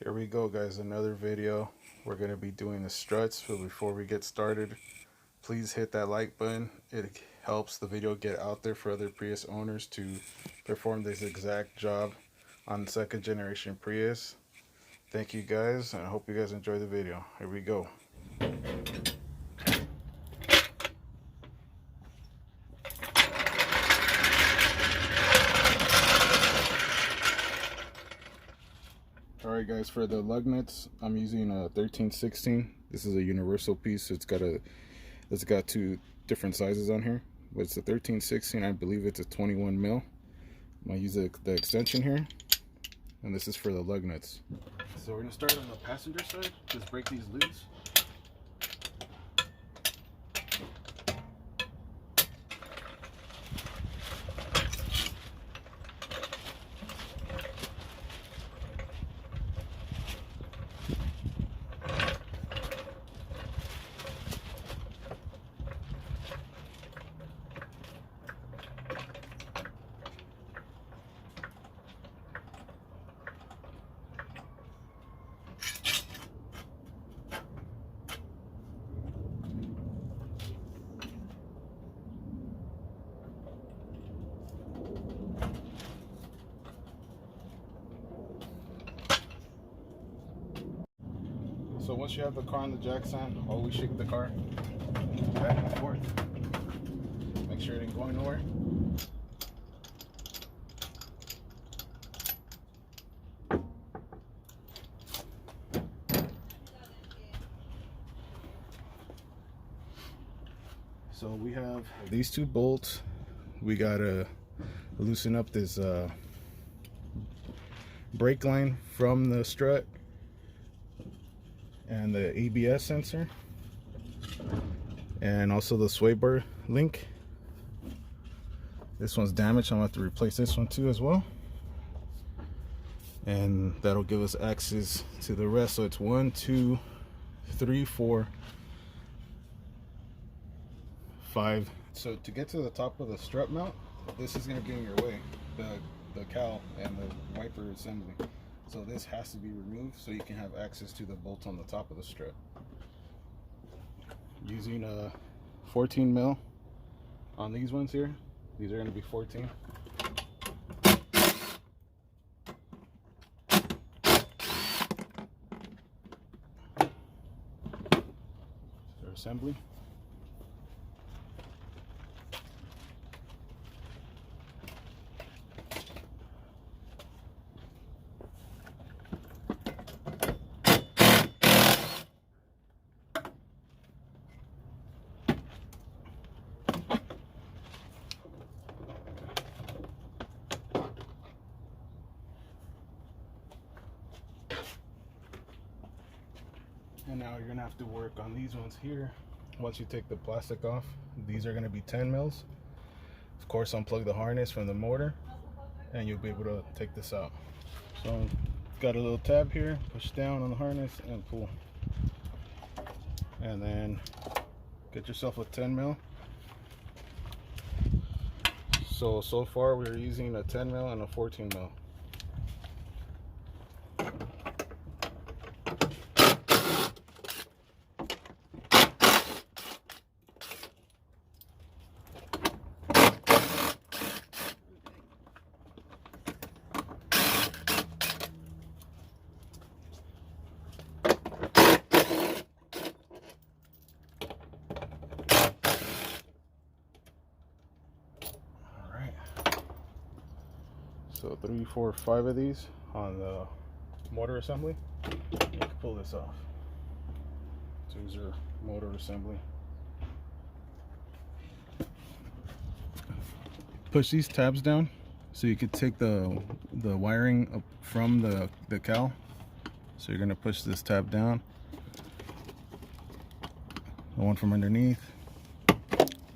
Here we go, guys, another video. We're going to be doing the struts, but before we get started, please hit that like button. It helps the video get out there for other Prius owners to perform this exact job on second generation Prius. Thank you guys, and I hope you guys enjoy the video. Here we go. Alright guys, for the lug nuts, I'm using a 1316. This is a universal piece. It's got two different sizes on here, but it's a 1316. I believe it's a 21 mil. I'm gonna use the extension here, and this is for the lug nuts. So we're gonna start on the passenger side. Just break these loose. So once you have the car on the jack stand, always shake the car back and forth. Make sure it ain't going nowhere. So we have these two bolts. We gotta loosen up this brake line from the strut and the ABS sensor, and also the sway bar link. This one's damaged. I'm gonna have to replace this one too as well, and that'll give us access to the rest. So it's 1, 2, 3, 4, 5. So to get to the top of the strut mount, this is going to be in your way, the cowl and the wiper assembly. So this has to be removed so you can have access to the bolts on the top of the strut. Using a 14 mil on these ones here. These are going to be 14. Their assembly. And now you're gonna have to work on these ones here. Once you take the plastic off, these are gonna be 10 mils. Of course, unplug the harness from the motor and you'll be able to take this out. So got a little tab here, push down on the harness and pull. And then get yourself a 10 mil. So far we're using a 10 mil and a 14 mil. So 3, 4, 5 of these on the motor assembly. You can pull this off. So here's your motor assembly. Push these tabs down so you can take the wiring up from the cowl. So you're gonna push this tab down. The one from underneath,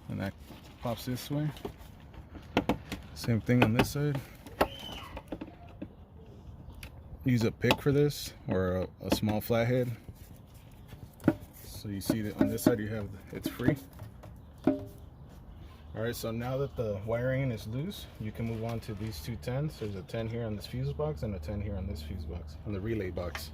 and that pops this way. Same thing on this side. Use a pick for this, or a small flathead. So you see that on this side you have, it's free. Alright, so now that the wiring is loose, you can move on to these two 10s. There's a 10 here on this fuse box and a 10 here on this fuse box, on the relay box.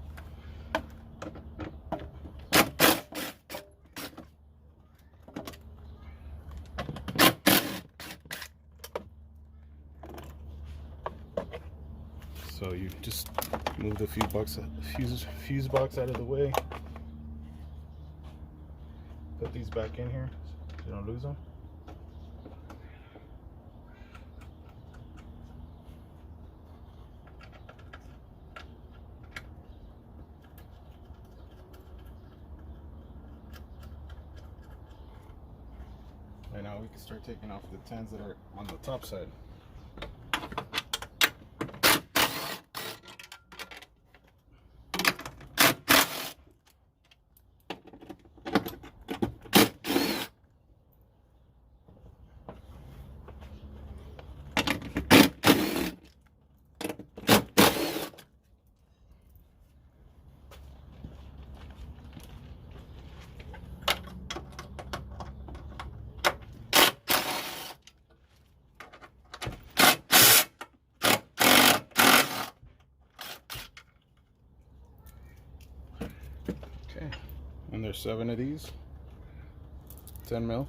So you just move the fuse box out of the way. Put these back in here so you don't lose them. And now we can start taking off the 10s that are on the top side. Okay, and there's 7 of these, 10 mil.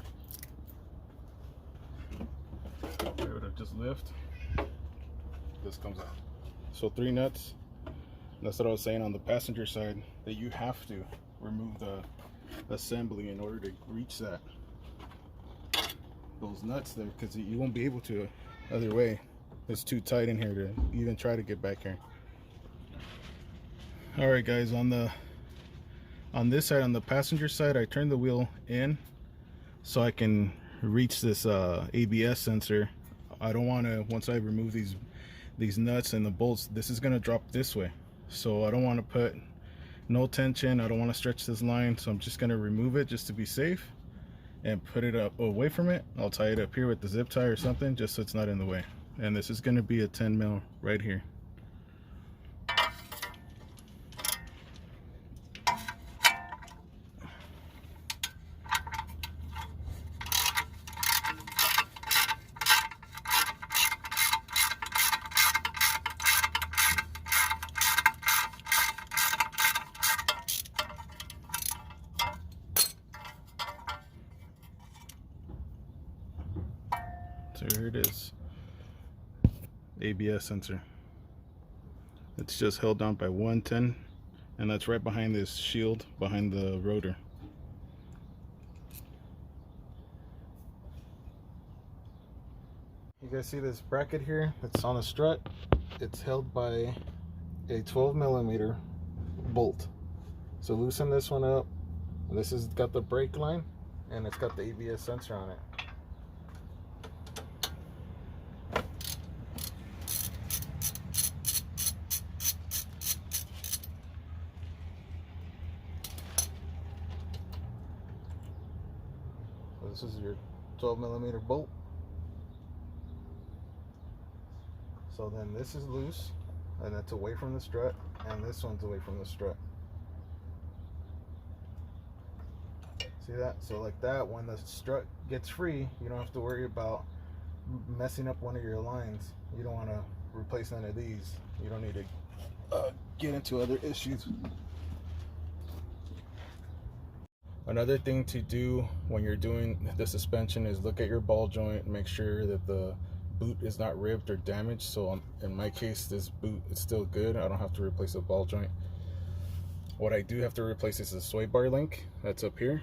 They would have just lift. This comes out. So 3 nuts. That's what I was saying on the passenger side, that you have to remove the assembly in order to reach those nuts there, because you won't be able to other way. It's too tight in here to even try to get back here. All right, guys, on this side, on the passenger side, I turned the wheel in so I can reach this ABS sensor. I don't want to, once I remove these nuts and the bolts, this is going to drop this way, so I don't want to put no tension. I don't want to stretch this line, so I'm just going to remove it just to be safe and put it up away from it. I'll tie it up here with the zip tie or something, just so it's not in the way. And this is going to be a 10 mil right here. So here it is, ABS sensor. It's just held down by 110, and that's right behind this shield behind the rotor. You guys see this bracket here? It's on a strut. It's held by a 12mm bolt. So loosen this one up. This has got the brake line, and it's got the ABS sensor on it. This is your 12mm bolt. So then this is loose, and it's away from the strut, and this one's away from the strut. See that? So like that, when the strut gets free, you don't have to worry about messing up one of your lines. You don't want to replace none of these. You don't need to get into other issues. Another thing to do when you're doing the suspension is look at your ball joint, make sure that the boot is not ripped or damaged. So in my case, this boot is still good. I don't have to replace a ball joint. What I do have to replace is the sway bar link that's up here.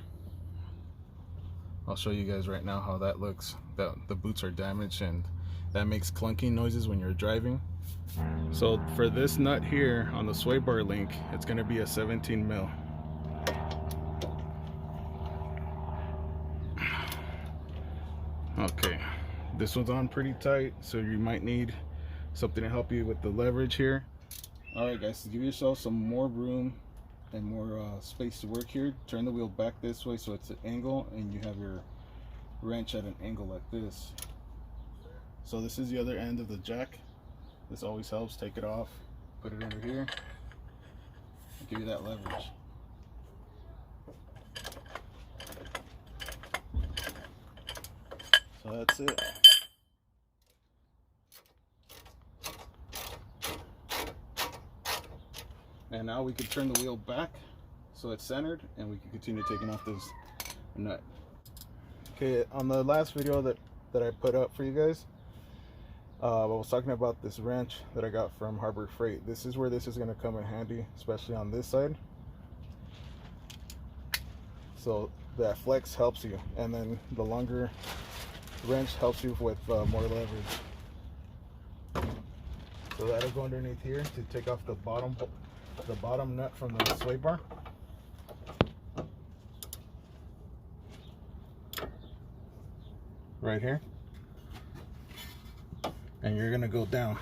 I'll show you guys right now how that looks. That the boots are damaged, and that makes clunking noises when you're driving. So for this nut here on the sway bar link, it's going to be a 17 mil. Okay, this one's on pretty tight, so you might need something to help you with the leverage here. Alright guys, to give yourself some more room and more space to work here, turn the wheel back this way so it's an angle, and you have your wrench at an angle like this. So this is the other end of the jack. This always helps. Take it off, put it over here, and give you that leverage. So that's it. And now we can turn the wheel back so it's centered, and we can continue taking off this nut. Okay, on the last video that I put up for you guys, I was talking about this wrench that I got from Harbor Freight. This is where this is going to come in handy, especially on this side. So that flex helps you, and then the longer wrench helps you with more leverage. So that'll go underneath here to take off the bottom nut from the sway bar. Right here. And you're gonna go down.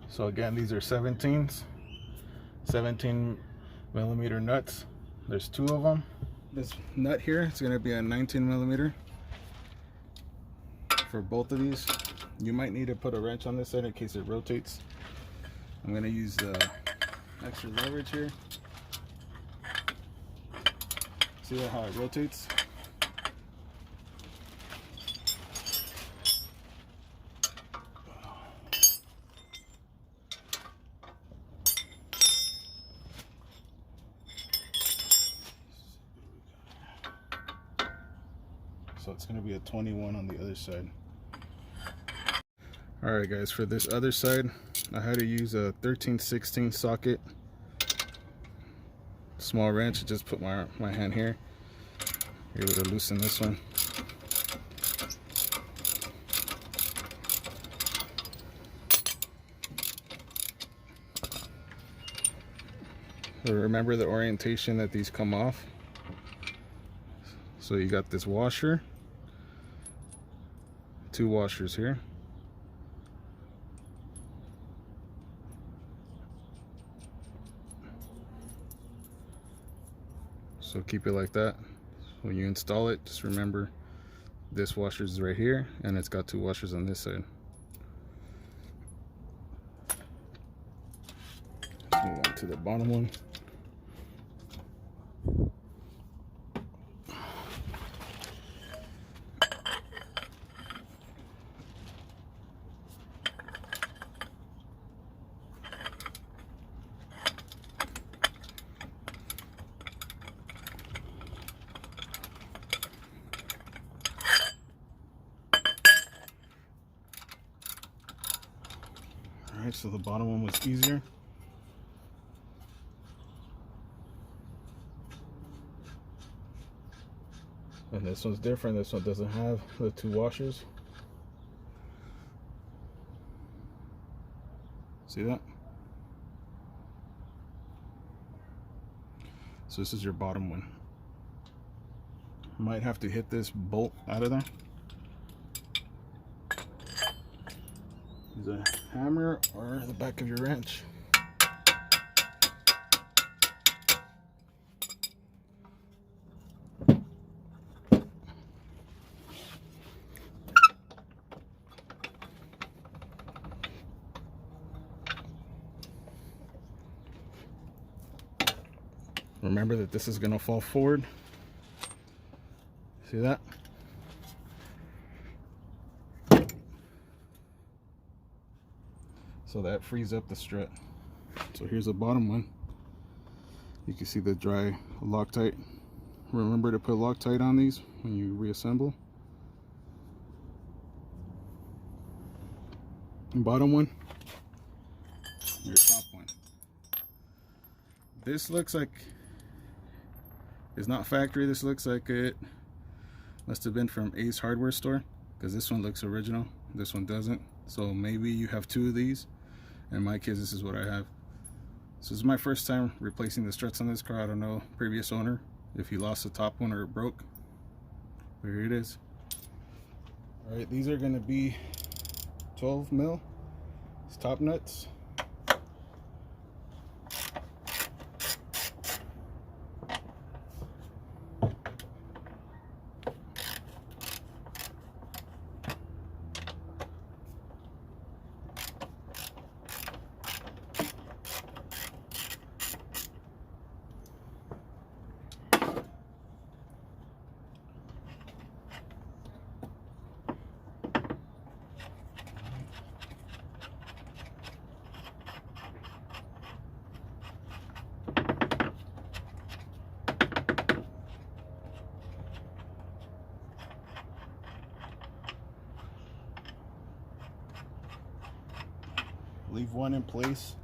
So again, these are 17 millimeter nuts. There's 2 of them. This nut here is going to be a 19 millimeter for both of these. You might need to put a wrench on this side in case it rotates. I'm going to use the extra leverage here. See how it rotates? So it's going to be a 21 on the other side. Alright guys, for this other side, I had to use a 13/16 socket. Small wrench, just put my hand here. You're able to loosen this one. Remember the orientation that these come off. So you got this washer, 2 washers here. So keep it like that. When you install it, just remember this washer is right here, and it's got 2 washers on this side. Let's move on to the bottom one. Alright, so the bottom one was easier. And this one's different. This one doesn't have the 2 washers. See that? So this is your bottom one. Might have to hit this bolt out of there. Use a hammer or the back of your wrench. Remember that this is going to fall forward. See that? So that frees up the strut. So here's the bottom one. You can see the dry Loctite. Remember to put Loctite on these when you reassemble. And bottom one, your top one. This looks like it's not factory. This looks like it must have been from Ace Hardware Store, because this one looks original, this one doesn't. So maybe you have 2 of these. In my case, this is what I have. So this is my first time replacing the struts on this car. I don't know previous owner if he lost the top one or it broke. But here it is. All right, these are going to be 12 mil. It's top nuts. leave one in place,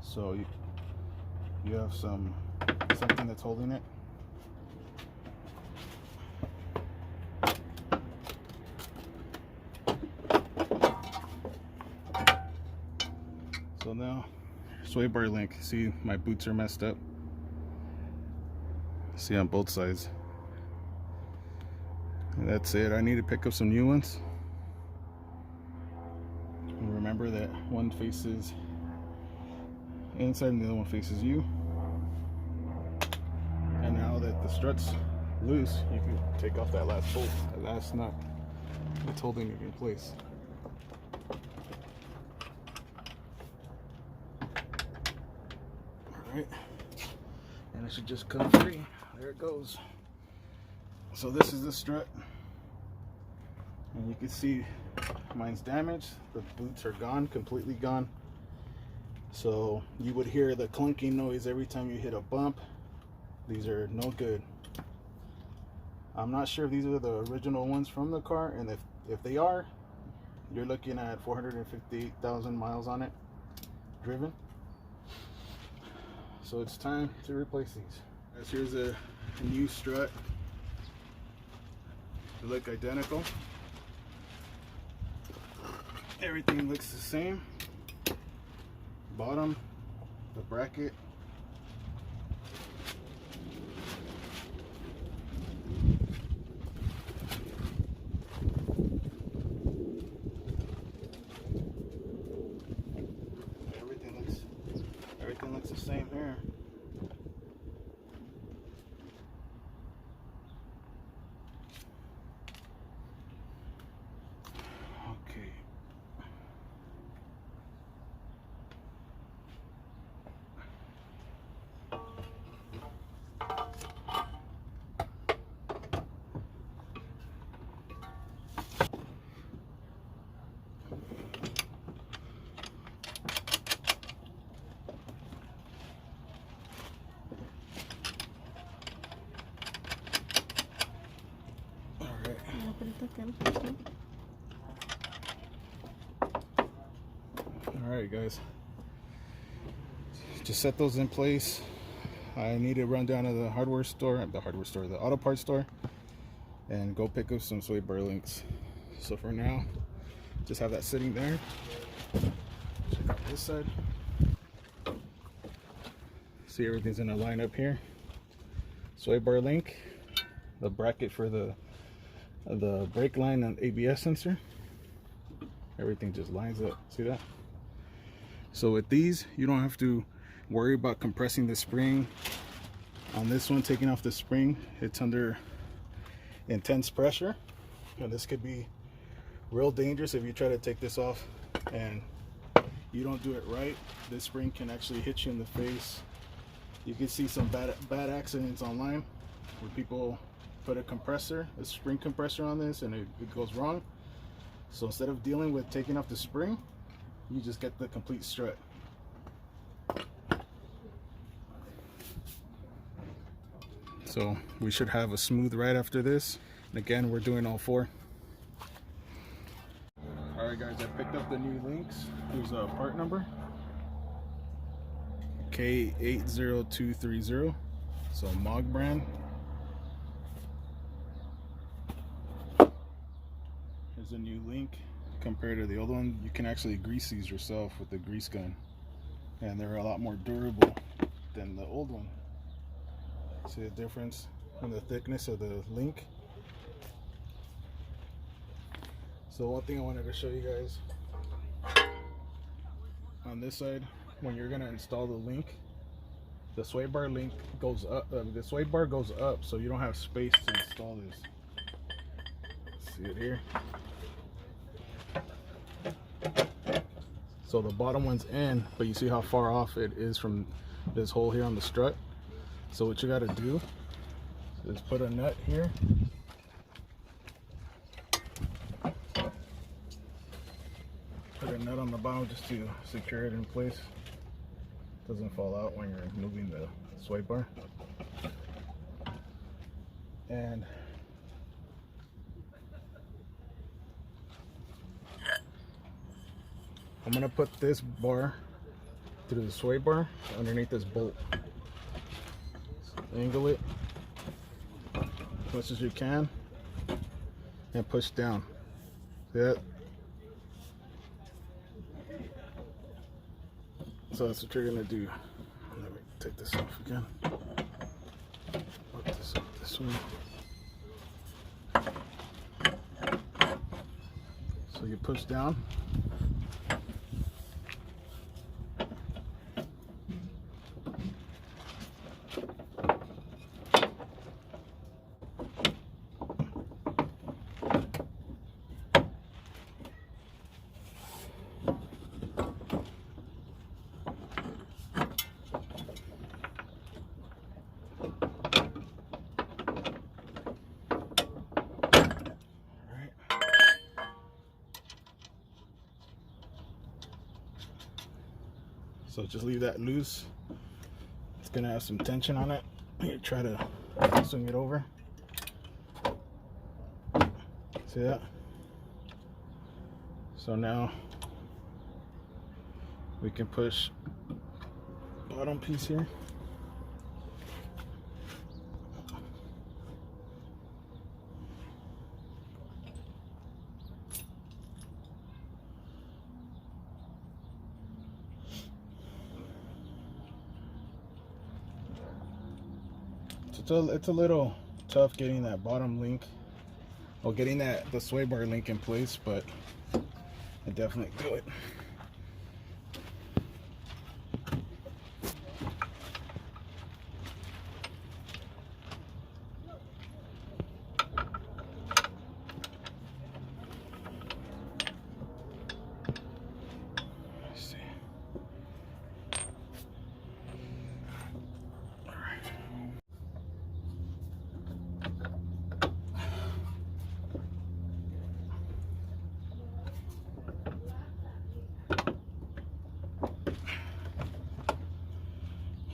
so you have something that's holding it. So now, sway bar link. See, my boots are messed up. See, on both sides. And that's it. I need to pick up some new ones. And remember that one faces inside and the other one faces you. And now that the strut's loose, you can take off that last bolt, that last nut that's holding it in place. Alright, and it should just come free. There it goes. So this is the strut, and you can see mine's damaged. The boots are gone, completely gone. So you would hear the clunking noise every time you hit a bump. These are no good. I'm not sure if these are the original ones from the car, and if they are, you're looking at 458,000 miles on it driven. So it's time to replace these. As here's a new strut. They look identical. Everything looks the same. Bottom, the bracket. Everything looks the same here. Okay. Alright guys, just set those in place. I need to run down to the the auto parts store, and go pick up some sway bar links. So for now, just have that sitting there. Check out this side. See, everything's in a line up here. Sway bar link, the bracket for the brake line and ABS sensor. Everything just lines up. See that? So with these, you don't have to worry about compressing the spring. On this one, taking off the spring, it's under intense pressure, and this could be real dangerous if you try to take this off and you don't do it right. This spring can actually hit you in the face. You can see some bad accidents online where people put a spring compressor on this, and it goes wrong. So instead of dealing with taking off the spring, you just get the complete strut. So we should have a smooth ride after this. And again, we're doing all four. Alright guys, I picked up the new links. Here's a part number. K80230. So MOG brand. Here's a new link. Compared to the old one, you can actually grease these yourself with the grease gun, and they're a lot more durable than the old one. See the difference in the thickness of the link? So one thing I wanted to show you guys, on this side, when you're gonna install the link, the sway bar link goes up. The sway bar goes up, so you don't have space to install this. See it here? So the bottom one's in, but you see how far off it is from this hole here on the strut. So what you got to do is put a nut here. Put a nut on the bottom just to secure it in place. Doesn't fall out when you're moving the sway bar. And I'm gonna put this bar through the sway bar underneath this bolt. So angle it as much as you can and push down. See that? So that's what you're gonna do. Let me take this off again. Put this up this way. So you push down. So just leave that loose. It's gonna have some tension on it. You try to swing it over. See that? So now we can push bottom piece here. It's a little tough getting that bottom link, or getting the sway bar link in place, but I definitely do it.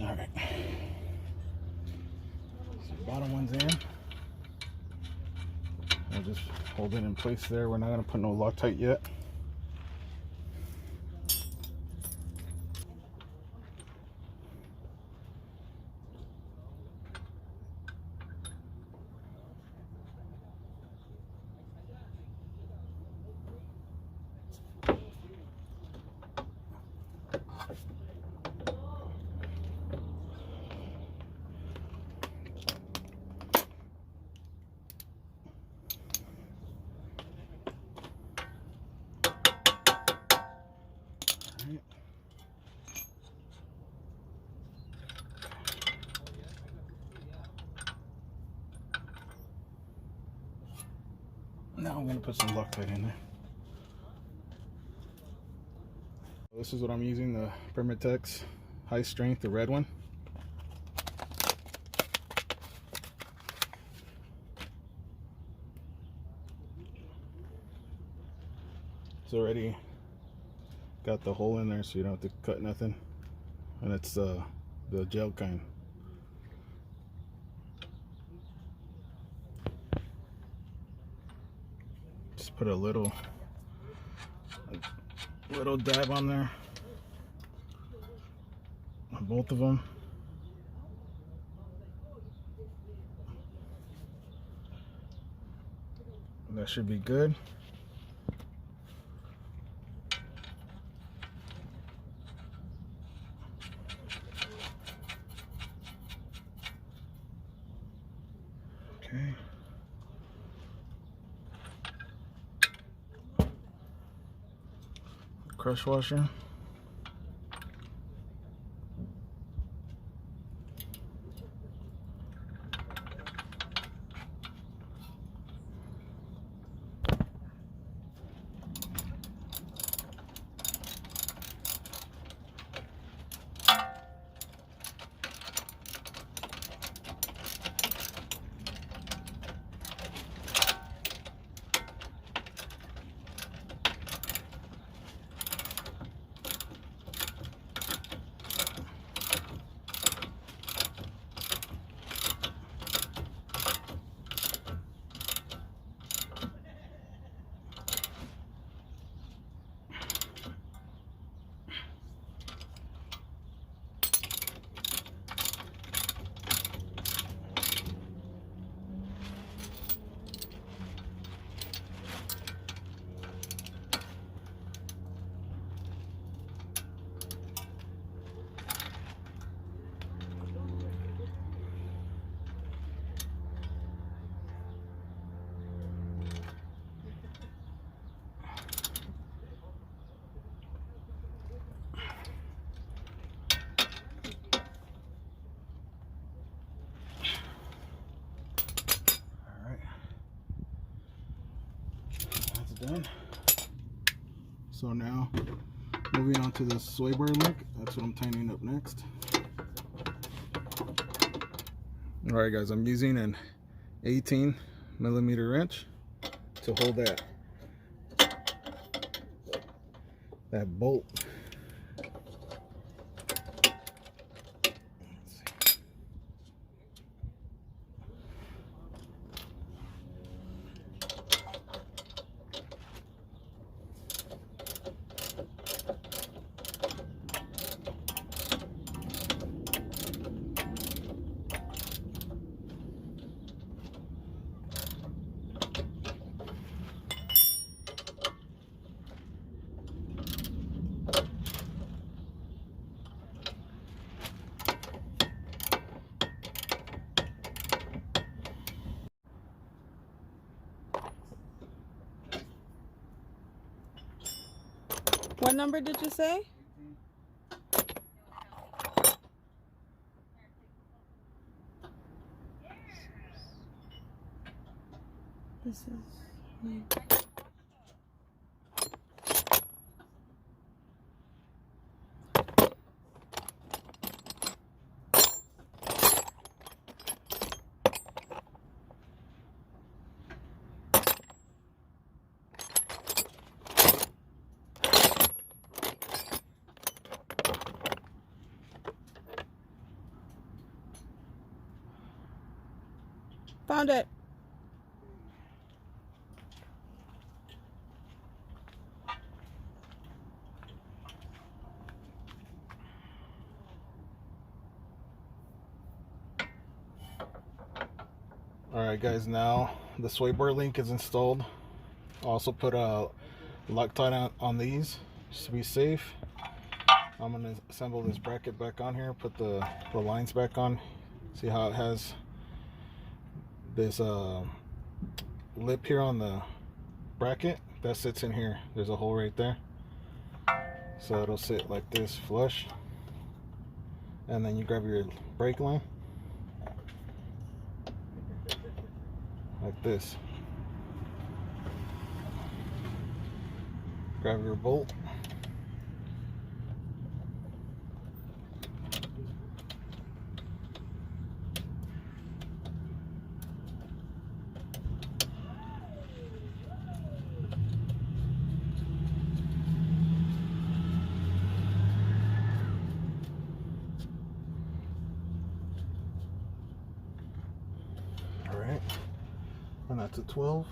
Alright, so bottom one's in. I'll just hold it in place there. We're not going to put no Loctite yet. Now I'm going to put some Loctite in there. This is what I'm using, the Permatex High Strength, the red one. It's already got the hole in there, so you don't have to cut nothing. And it's the gel kind. Just put a little dab on there on both of them. That should be good. Okay. Crush washer. done. So now, moving on to the sway bar link, that's what I'm tightening up next. Alright guys, I'm using an 18mm wrench to hold that bolt. What number did you say? This is... Found it. Alright guys, now the sway bar link is installed. Also put a Loctite on these just to be safe. I'm going to assemble this bracket back on here, put the lines back on. See how it has this lip here on the bracket that sits in here. There's a hole right there, so it'll sit like this flush, and then you grab your brake line like this, grab your bolt, alright, and that's a 12.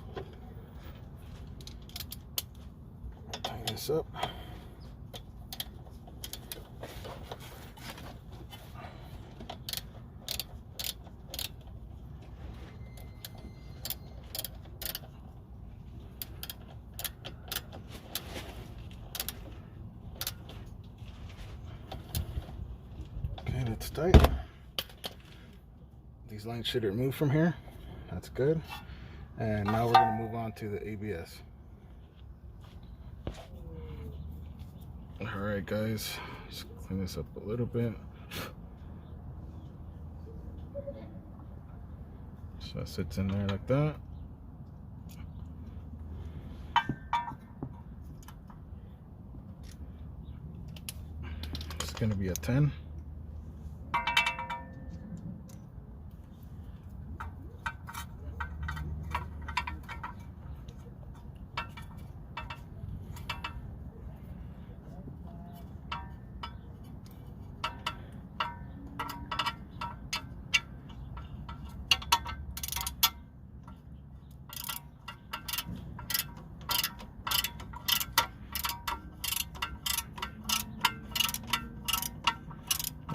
Tighten this up. Okay, that's tight. These lines should remove from here. That's good. And now we're going to move on to the ABS. Alright guys, just clean this up a little bit. So it sits in there like that. It's going to be a 10.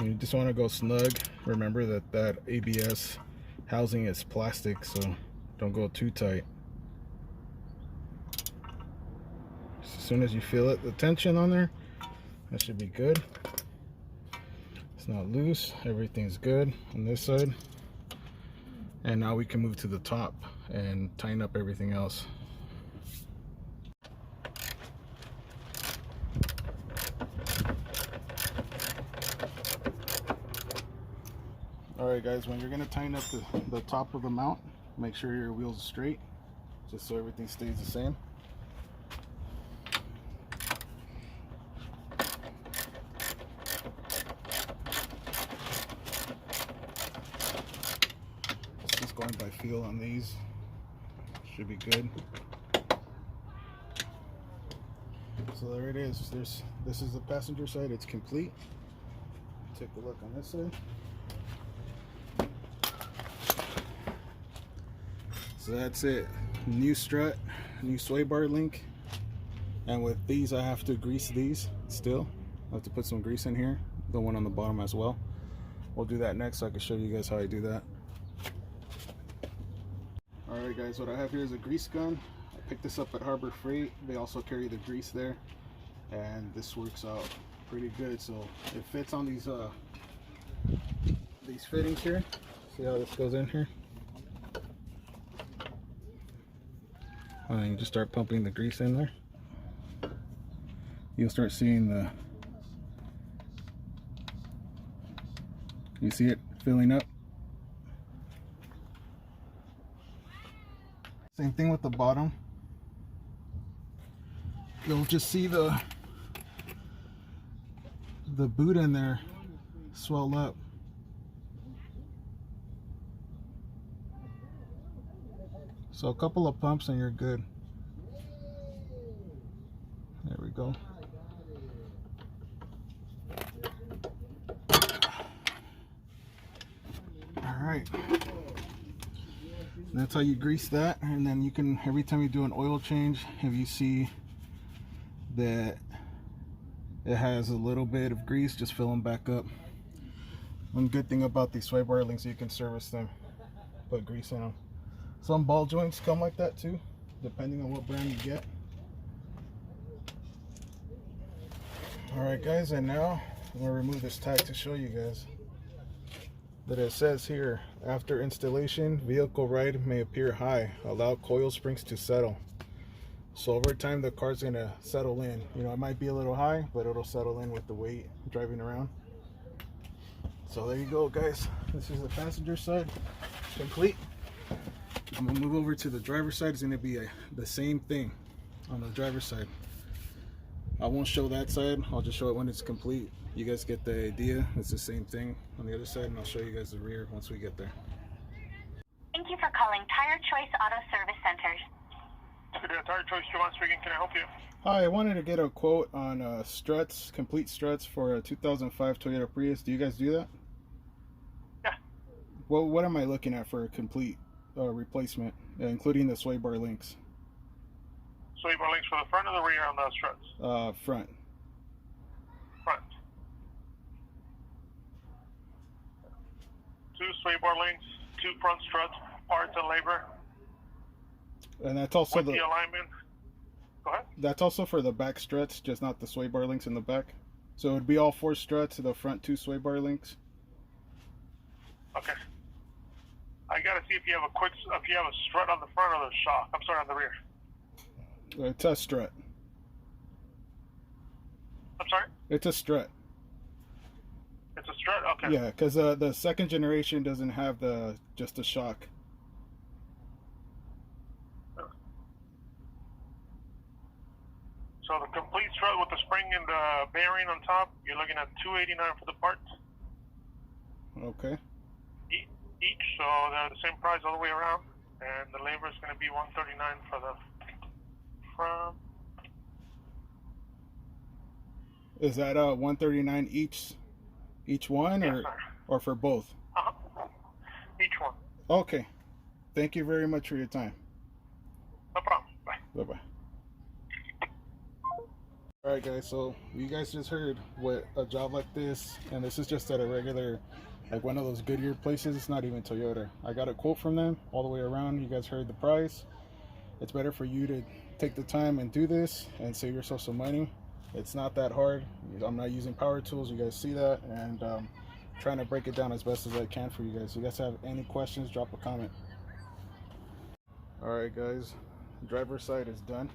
You just want to go snug. Remember that ABS housing is plastic, so don't go too tight. As soon as you feel it, the tension on there, that should be good. It's not loose, everything's good on this side. And now we can move to the top and tighten up everything else. Alright guys, when you're going to tighten up the top of the mount, make sure your wheels are straight, just so everything stays the same. just going by feel on these. Should be good. So there it is. This is the passenger side. It's complete. Take a look on this side. So that's it. New strut, new sway bar link. And with these, I have to grease these still. I have to put some grease in here. The one on the bottom as well. We'll do that next so I can show you guys how I do that. Alright guys, what I have here is a grease gun. I picked this up at Harbor Freight. They also carry the grease there. And this works out pretty good. So it fits on these fittings here. See how this goes in here? And then you just start pumping the grease in there. You'll start seeing you see it filling up. Same thing with the bottom. You'll just see the boot in there swell up. So a couple of pumps and you're good. There we go. Alright. That's how you grease that, and then you can, every time you do an oil change, if you see that it has a little bit of grease, just fill them back up. One good thing about these sway bar links, you can service them, put grease in them. Some ball joints come like that too, depending on what brand you get. Alright guys, and now I'm going to remove this tag to show you guys that it says here, after installation, vehicle ride may appear high. Allow coil springs to settle. So over time the car's going to settle in. You know, it might be a little high, but it'll settle in with the weight driving around. So there you go guys. This is the passenger side, complete. I'm going to move over to the driver's side. It's going to be the same thing on the driver's side. I won't show that side, I'll just show it when it's complete. You guys get the idea. It's the same thing on the other side, and I'll show you guys the rear once we get there. Thank you for calling Tire Choice Auto Service Center. Tire Choice, Jovan speaking. Can I help you? Hi, I wanted to get a quote on struts, complete struts for a 2005 Toyota Prius. Do you guys do that? Yeah. Well, what am I looking at for a complete replacement, including the sway bar links? Sway bar links for the front or the rear on the struts? Front. Front. 2 sway bar links, 2 front struts, parts and labor. And that's also with the alignment. Go ahead. That's also for the back struts, just not the sway bar links in the back. So it would be all 4 struts, the front 2 sway bar links. Okay. I gotta see if you have a strut on the front or the shock. I'm sorry, on the rear. It's a strut. I'm sorry? It's a strut. It's a strut? Okay. Yeah, because the second generation doesn't have just the shock. So the complete strut with the spring and the bearing on top, you're looking at $289 for the parts. Okay. Each, so they're the same price all the way around, and the labor is going to be $139 for the front. Is that $139 each one, yes, or for both? Each one. Okay. Thank you very much for your time. No problem. Bye. Bye-bye. Alright guys, so you guys just heard what a job like this, and this is just at a regular, like one of those Goodyear places. It's not even Toyota. I got a quote from them all the way around. You guys heard the price. It's better for you to take the time and do this and save yourself some money. It's not that hard. I'm not using power tools, you guys see that, and trying to break it down as best as I can for you guys. If you guys have any questions, drop a comment. Alright guys, driver's side is done.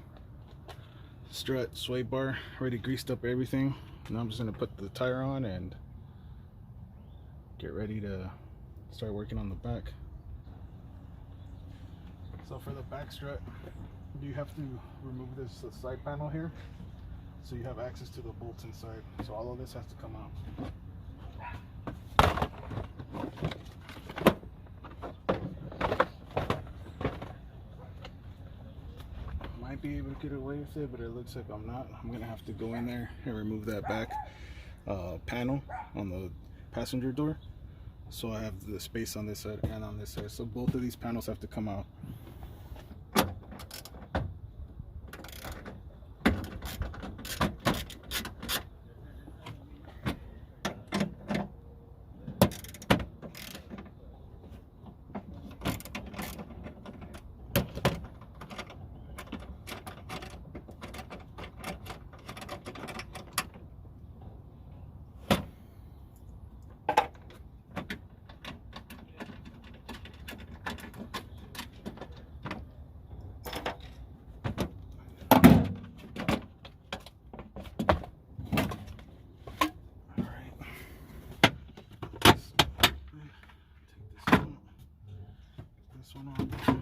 Strut, sway bar, already greased up everything. Now I'm just going to put the tire on and get ready to start working on the back. So for the back strut, you have to remove this side panel here so you have access to the bolts inside. So all of this has to come out. might be able to get away with it, but it looks like I'm not. I'm gonna have to go in there and remove that back panel on the passenger door, so I have the space on this side and on this side. So both of these panels have to come out. This one off.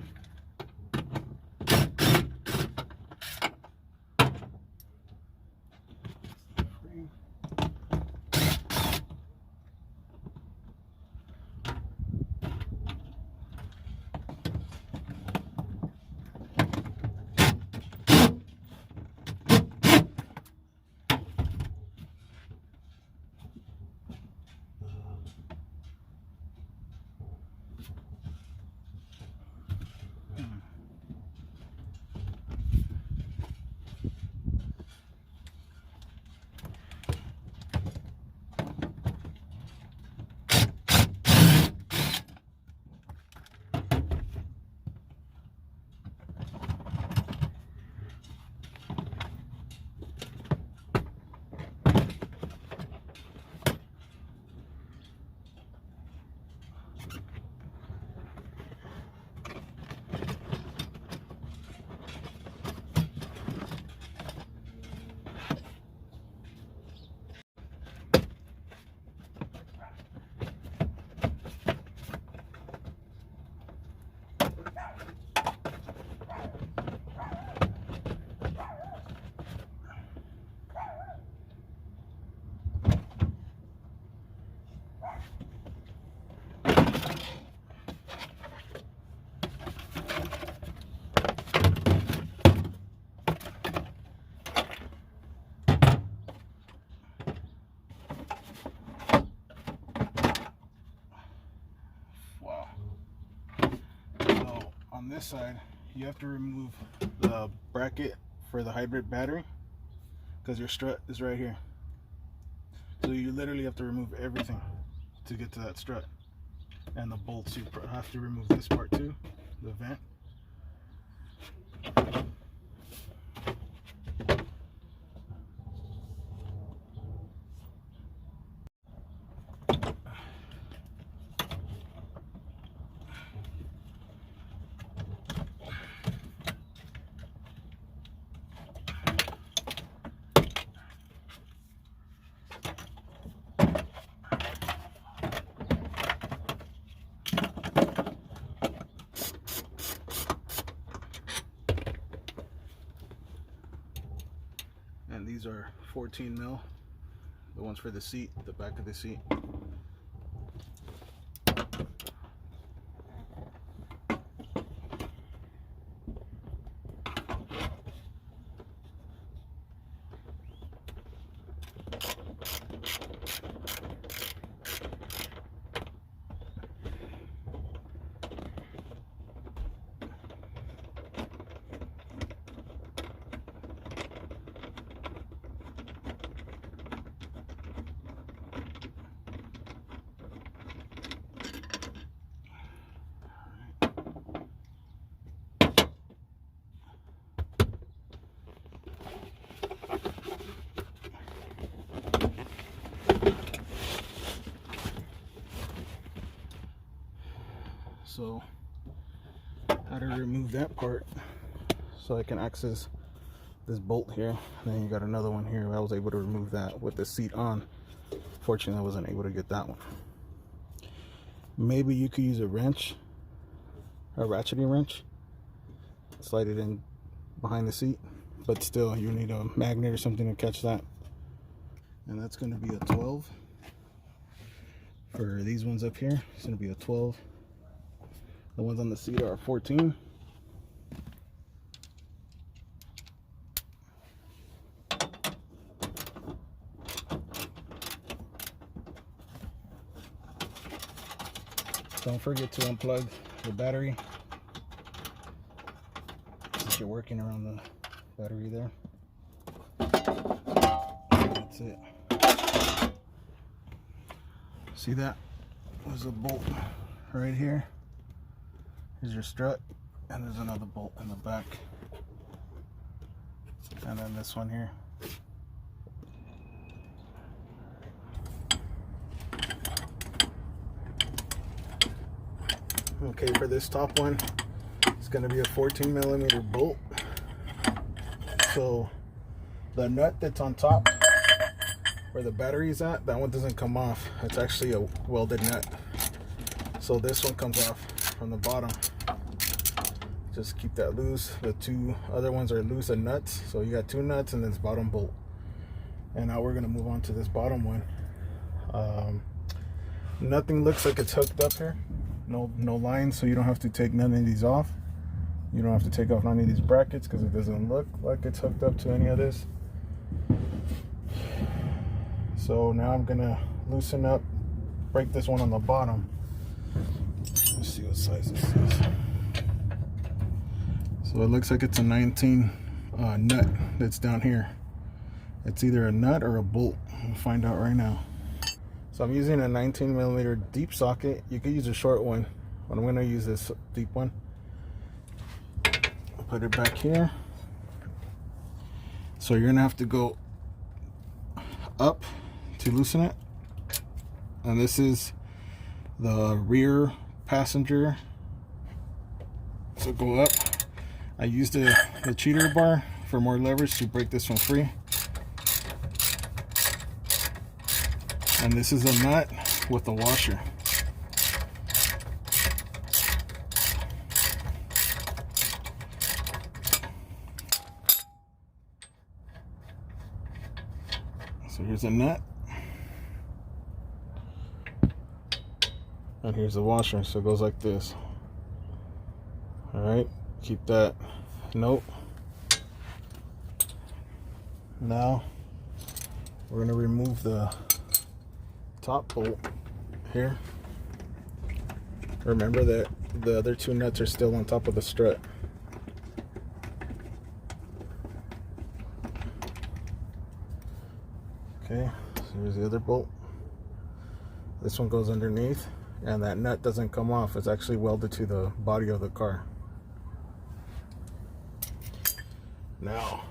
On this side, you have to remove the bracket for the hybrid battery because your strut is right here. So you literally have to remove everything to get to that strut. And the bolts, you have to remove this part too, the vent. And these are 14 mil, the ones for the seat, the back of the seat. So how to remove that part so I can access this bolt here. And then you got another one here. I was able to remove that with the seat on. Fortunately, I wasn't able to get that one. Maybe you could use a wrench, a ratcheting wrench, slide it in behind the seat, but still you need a magnet or something to catch that. And that's going to be a 12 for these ones up here. It's going to be a 12. The ones on the seat are 14. Don't forget to unplug the battery. Since you're working around the battery there. That's it. See that? There's a bolt right here. Here's your strut, and there's another bolt in the back. And then this one here. Okay, for this top one, it's going to be a 14mm bolt. So the nut that's on top where the battery is at, that one doesn't come off. It's actually a welded nut. So this one comes off from the bottom. Just keep that loose. The two other ones are loose and nuts. So you got two nuts and this bottom bolt. And now we're going to move on to this bottom one. Nothing looks like it's hooked up here. No lines, so you don't have to take none of these off. You don't have to take off none of these brackets because it doesn't look like it's hooked up to any of this. So now I'm gonna loosen up, break this one on the bottom. Let's see what size this is. So it looks like it's a 19 nut that's down here. It's either a nut or a bolt. We'll find out right now. So I'm using a 19mm deep socket. You could use a short one, but I'm going to use this deep one. I'll put it back here. So you're going to have to go up to loosen it. And this is the rear passenger. So go up. I used the cheater bar for more leverage to break this one free. And this is a nut with a washer. So here's a nut. And here's the washer. So it goes like this. Alright, keep that. Nope. Now we're going to remove the top bolt here. Remember that the other two nuts are still on top of the strut. Okay, so here's the other bolt. This one goes underneath, and that nut doesn't come off. It's actually welded to the body of the car. Now,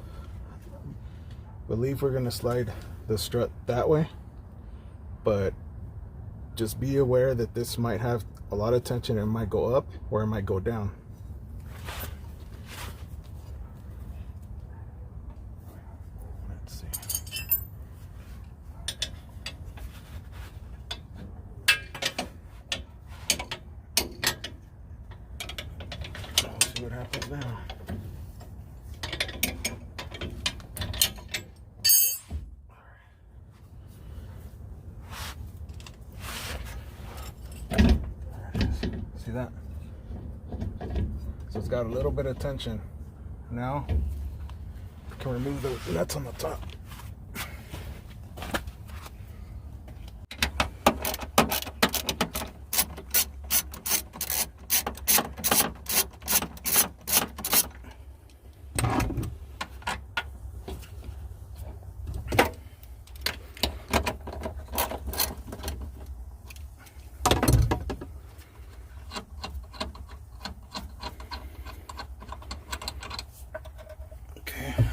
I believe we're going to slide the strut that way. But just be aware that this might have a lot of tension. It might go up or it might go down. Let's see. Let's see what happens now. See that? So it's got a little bit of tension. Now we can remove the nuts on the top.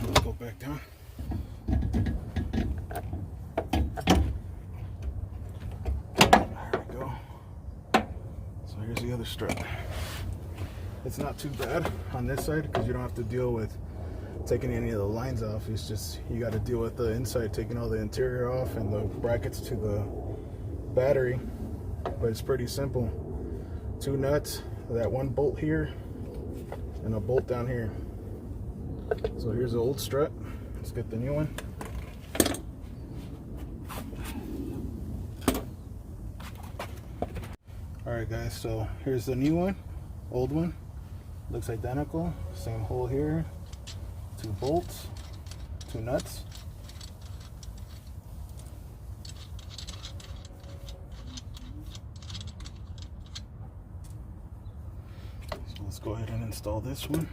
Let's go back down. There we go. So here's the other strut. It's not too bad on this side because you don't have to deal with taking any of the lines off. It's just you got to deal with the inside, taking all the interior off and the brackets to the battery. But it's pretty simple. Two nuts, that one bolt here, and a bolt down here. So here's the old strut. Let's get the new one. Alright guys, so here's the new one. Old one. Looks identical. Same hole here. Two bolts. Two nuts. So let's go ahead and install this one.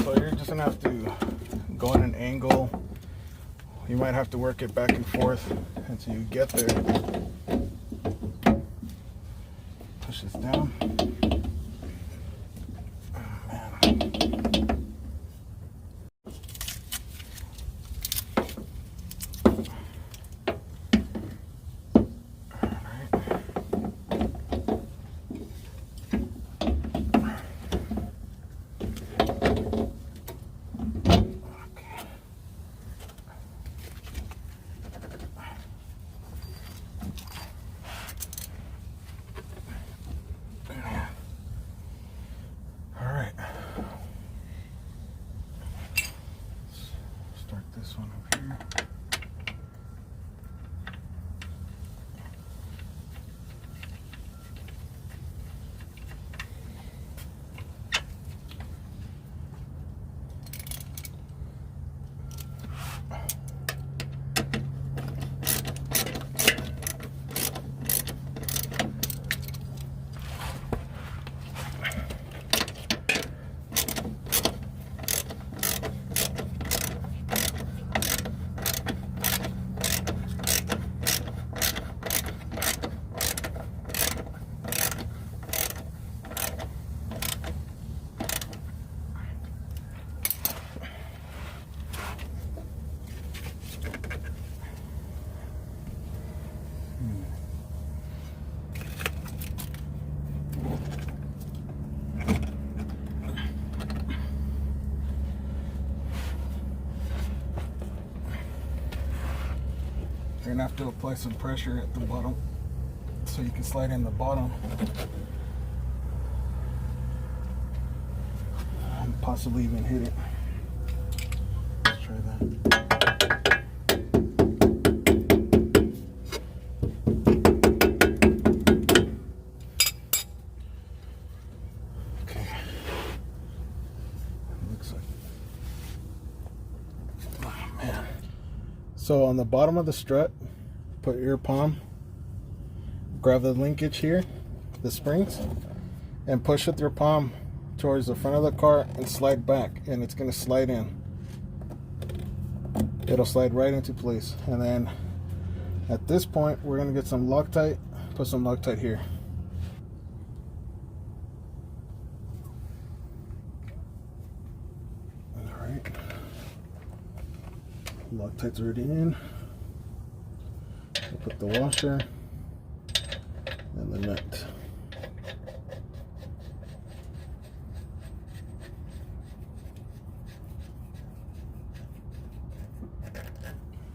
So you're just gonna have to go in an angle. You might have to work it back and forth until you get there. Push this down. Oh, man. Start this one up here. You're gonna have to apply some pressure at the bottom so you can slide in the bottom and possibly even hit it. Let's try that. Okay. Looks like. Oh man. So on the bottom of the strut, put your palm, grab the linkage here, the springs, and push with your palm towards the front of the car and slide back, and it's going to slide in. It'll slide right into place. And then at this point, we're going to get some Loctite, put some Loctite here. Alright. Loctite's already in. We'll put the washer and the nut.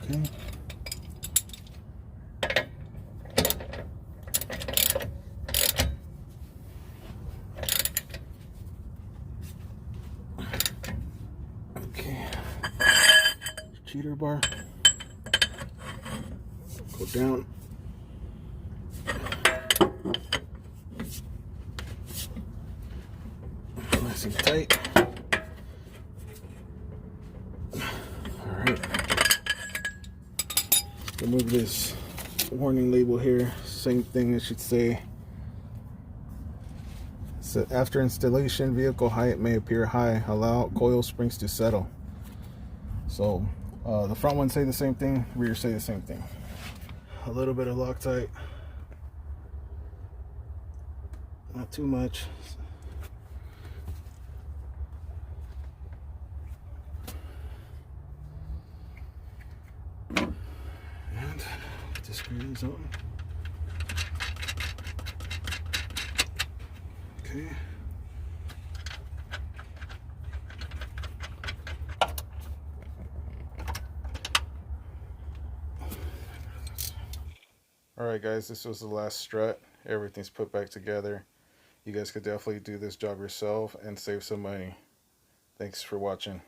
Okay. Okay. Cheater bar. Go down. Nice and tight. Alright. Remove this warning label here. Same thing it should say. So after installation, vehicle height may appear high. Allow coil springs to settle. So the front ones say the same thing, rear say the same thing. A little bit of Loctite. Not too much. And just screw these on. Okay. Alright guys, this was the last strut. Everything's put back together. You guys could definitely do this job yourself and save some money. Thanks for watching.